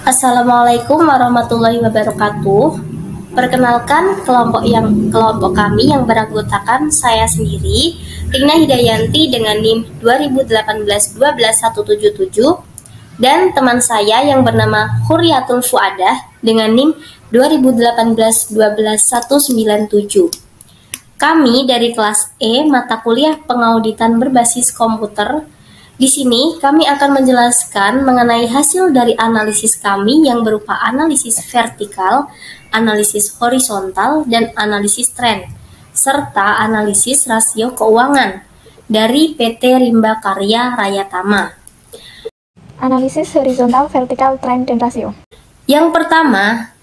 Assalamualaikum warahmatullahi wabarakatuh. Perkenalkan, kelompok kami yang beranggotakan saya sendiri, Rina Hidayanti dengan NIM 2018-12-177, dan teman saya yang bernama Hurriyatul Fuadah dengan NIM 2018-12-197. Kami dari kelas E mata kuliah pengauditan berbasis komputer. Di sini kami akan menjelaskan mengenai hasil dari analisis kami yang berupa analisis vertikal, analisis horizontal, dan analisis tren, serta analisis rasio keuangan dari PT Rimba Karya Rayatama. Analisis horizontal, vertikal, tren, dan rasio. Yang pertama,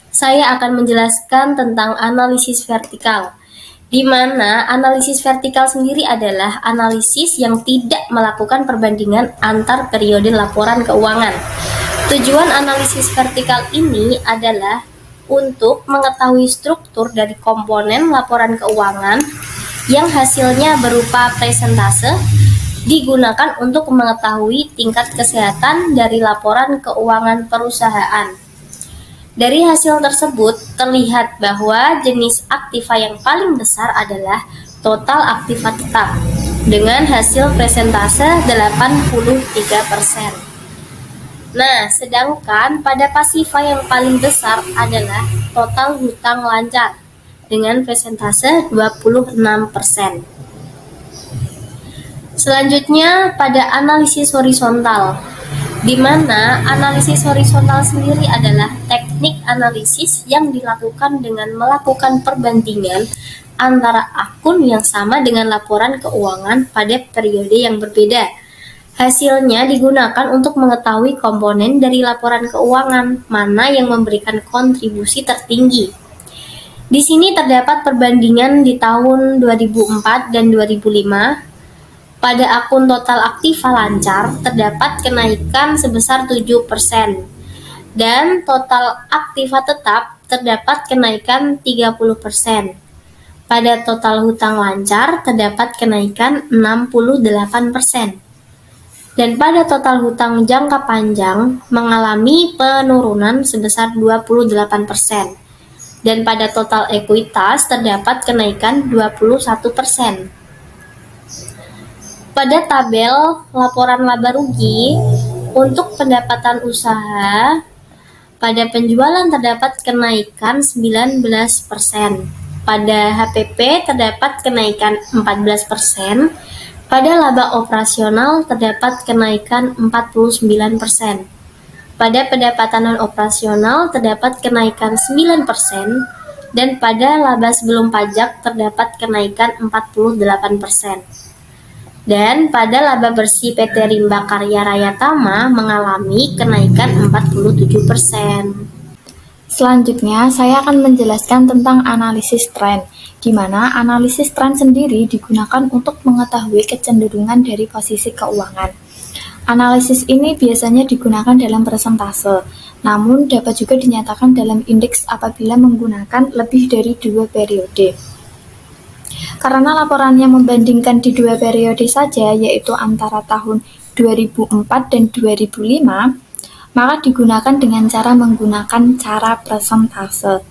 saya akan menjelaskan tentang analisis vertikal, di mana analisis vertikal sendiri adalah analisis yang tidak melakukan perbandingan antar periode laporan keuangan. Tujuan analisis vertikal ini adalah untuk mengetahui struktur dari komponen laporan keuangan yang hasilnya berupa presentase, digunakan untuk mengetahui tingkat kesehatan dari laporan keuangan perusahaan. Dari hasil tersebut, terlihat bahwa jenis aktiva yang paling besar adalah total aktiva tetap, dengan hasil presentase 83%. Nah, sedangkan pada pasiva yang paling besar adalah total hutang lancar, dengan presentase 26%. Selanjutnya, pada analisis horizontal, di mana analisis horizontal sendiri adalah teknik analisis yang dilakukan dengan melakukan perbandingan antara akun yang sama dengan laporan keuangan pada periode yang berbeda. Hasilnya digunakan untuk mengetahui komponen dari laporan keuangan mana yang memberikan kontribusi tertinggi. Di sini terdapat perbandingan di tahun 2004 dan 2005. Pada akun total aktiva lancar, terdapat kenaikan sebesar 7%, dan total aktiva tetap terdapat kenaikan 30%. Pada total hutang lancar, terdapat kenaikan 68%. Dan pada total hutang jangka panjang, mengalami penurunan sebesar 28%. Dan pada total ekuitas, terdapat kenaikan 21%. Pada tabel laporan laba rugi untuk pendapatan usaha, pada penjualan terdapat kenaikan 19%, pada HPP terdapat kenaikan 14%, pada laba operasional terdapat kenaikan 49%, pada pendapatan non-operasional terdapat kenaikan 9%, dan pada laba sebelum pajak terdapat kenaikan 48%. Dan pada laba bersih PT Rimba Karya Rayatama mengalami kenaikan 47%. Selanjutnya, saya akan menjelaskan tentang analisis tren, di mana analisis tren sendiri digunakan untuk mengetahui kecenderungan dari posisi keuangan. Analisis ini biasanya digunakan dalam persentase, namun dapat juga dinyatakan dalam indeks apabila menggunakan lebih dari 2 periode. Karena laporannya membandingkan di 2 periode saja, yaitu antara tahun 2004 dan 2005, maka digunakan dengan cara menggunakan cara persentase.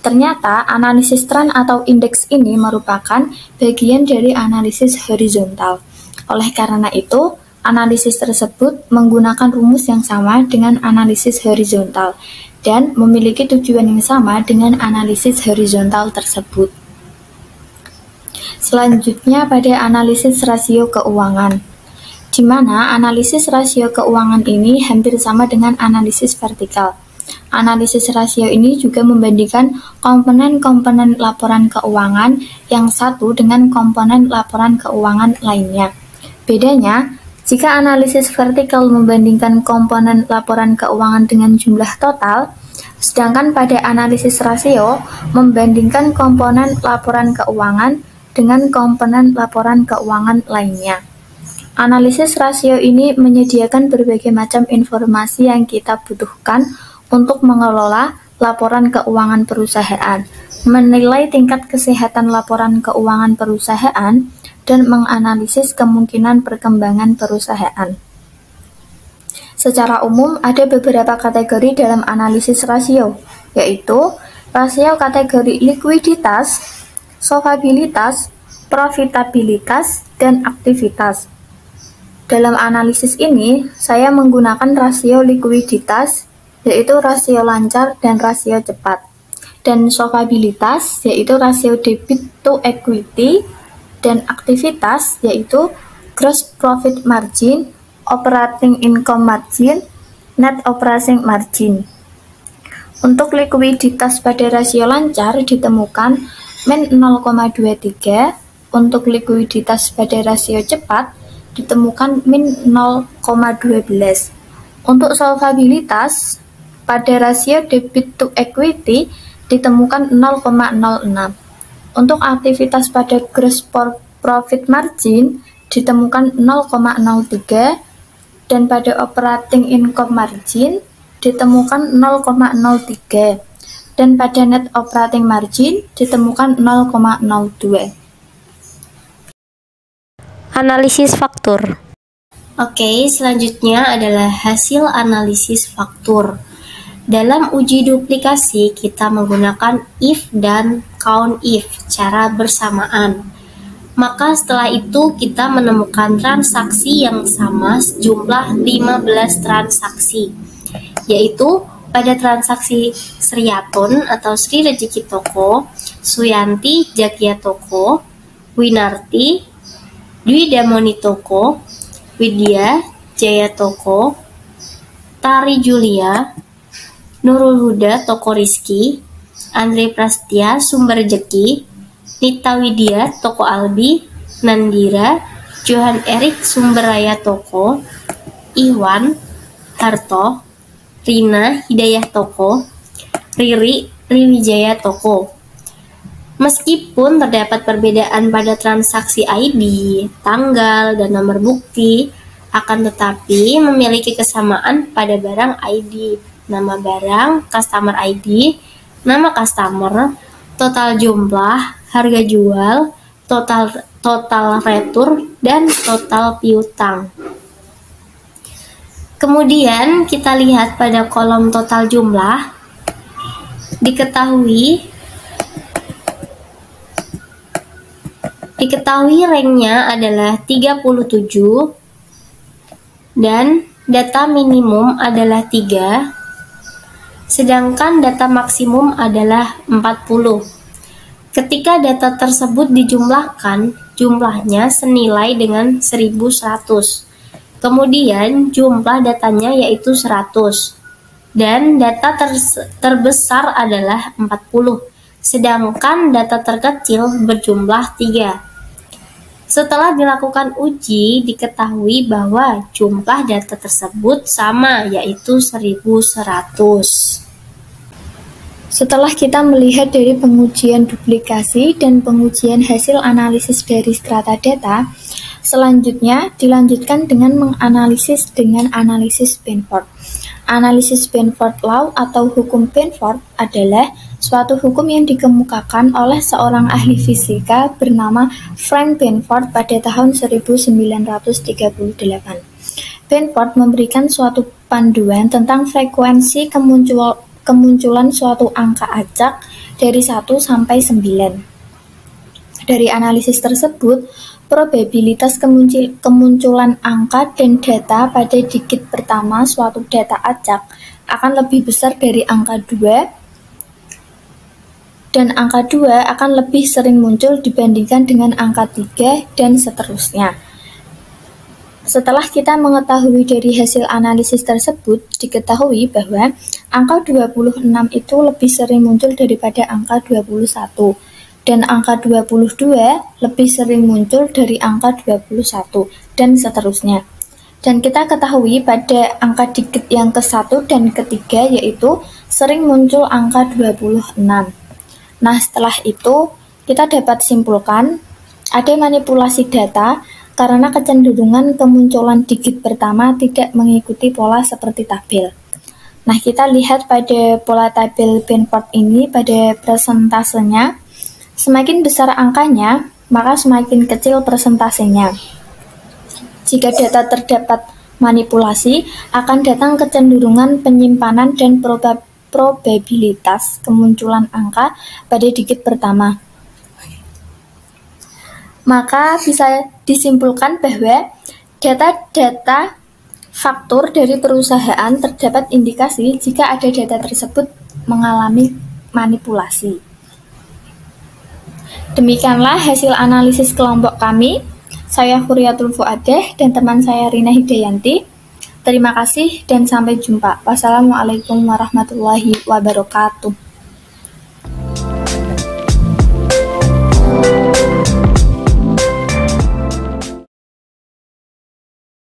Ternyata, analisis tren atau indeks ini merupakan bagian dari analisis horizontal. Oleh karena itu, analisis tersebut menggunakan rumus yang sama dengan analisis horizontal dan memiliki tujuan yang sama dengan analisis horizontal tersebut. Selanjutnya pada analisis rasio keuangan, di mana analisis rasio keuangan ini hampir sama dengan analisis vertikal. Analisis rasio ini juga membandingkan komponen-komponen laporan keuangan yang satu dengan komponen laporan keuangan lainnya. Bedanya, jika analisis vertikal membandingkan komponen laporan keuangan dengan jumlah total, sedangkan pada analisis rasio membandingkan komponen laporan keuangan dengan komponen laporan keuangan lainnya. Analisis rasio ini menyediakan berbagai macam informasi yang kita butuhkan untuk mengelola laporan keuangan perusahaan, menilai tingkat kesehatan laporan keuangan perusahaan, dan menganalisis kemungkinan perkembangan perusahaan. Secara umum, ada beberapa kategori dalam analisis rasio, yaitu rasio kategori likuiditas, solvabilitas, profitabilitas, dan aktivitas. Dalam analisis ini, saya menggunakan rasio likuiditas, yaitu rasio lancar dan rasio cepat, dan solvabilitas, yaitu rasio debit to equity, dan aktivitas, yaitu gross profit margin, operating income margin, net operating margin. Untuk likuiditas pada rasio lancar ditemukan min 0,23, untuk likuiditas pada rasio cepat ditemukan min 0,12. Untuk solvabilitas pada rasio debit to equity ditemukan 0,06. Untuk aktivitas pada gross profit margin ditemukan 0,03 dan pada operating income margin ditemukan 0,03 dan pada net operating margin ditemukan 0,02. Analisis faktur. Oke, selanjutnya adalah hasil analisis faktur. Dalam uji duplikasi, kita menggunakan if dan count if secara bersamaan. Maka setelah itu kita menemukan transaksi yang sama sejumlah 15 transaksi, yaitu pada transaksi Sriatun atau Sri Rejeki Toko, Suyanti Jakia Toko, Winarti Dwi Damoni Toko, Widya Jaya Toko, Tari Julia, Nurul Huda Toko Rizki, Andre Prastia Sumber Rejeki, Nita Widya Toko Albi, Nandira Johan Erik Sumberaya Toko, Iwan Harto, Rina Hidayah Toko, Riri Riwijaya Toko. Meskipun terdapat perbedaan pada transaksi ID, tanggal, dan nomor bukti, akan tetapi memiliki kesamaan pada barang ID, nama barang, customer ID, nama customer, total jumlah, harga jual, total retur, dan total piutang. Kemudian kita lihat pada kolom total jumlah, diketahui ranknya adalah 37 dan data minimum adalah 3, sedangkan data maksimum adalah 40. Ketika data tersebut dijumlahkan, jumlahnya senilai dengan 1100. Kemudian jumlah datanya yaitu 100 dan data terbesar adalah 40, sedangkan data terkecil berjumlah 3. Setelah dilakukan uji, diketahui bahwa jumlah data tersebut sama, yaitu 1100. Setelah kita melihat dari pengujian duplikasi dan pengujian hasil analisis dari strata data, selanjutnya dilanjutkan dengan menganalisis dengan analisis Benford. Analisis Benford Law atau hukum Benford adalah suatu hukum yang dikemukakan oleh seorang ahli fisika bernama Frank Benford pada tahun 1938. Benford memberikan suatu panduan tentang frekuensi kemunculan suatu angka acak dari 1 sampai 9. Dari analisis tersebut, probabilitas kemunculan angka dan data pada digit pertama suatu data acak akan lebih besar dari angka 2, dan angka 2 akan lebih sering muncul dibandingkan dengan angka 3, dan seterusnya. Setelah kita mengetahui dari hasil analisis tersebut, diketahui bahwa angka 26 itu lebih sering muncul daripada angka 21, dan angka 22 lebih sering muncul dari angka 21, dan seterusnya. Dan kita ketahui pada angka digit yang ke-1 dan ke-3 yaitu sering muncul angka 26. Nah, setelah itu kita dapat simpulkan ada manipulasi data karena kecenderungan kemunculan digit pertama tidak mengikuti pola seperti tabel. Nah, kita lihat pada pola tabel Benford ini pada presentasenya, semakin besar angkanya, maka semakin kecil persentasenya. Jika data terdapat manipulasi, akan datang kecenderungan penyimpanan dan probabilitas kemunculan angka pada digit pertama. Maka bisa disimpulkan bahwa data-data faktur dari perusahaan terdapat indikasi jika ada data tersebut mengalami manipulasi. Demikianlah hasil analisis kelompok kami. Saya Khuriyatul Fuadeh dan teman saya Rina Hidayanti. Terima kasih dan sampai jumpa. Wassalamualaikum warahmatullahi wabarakatuh.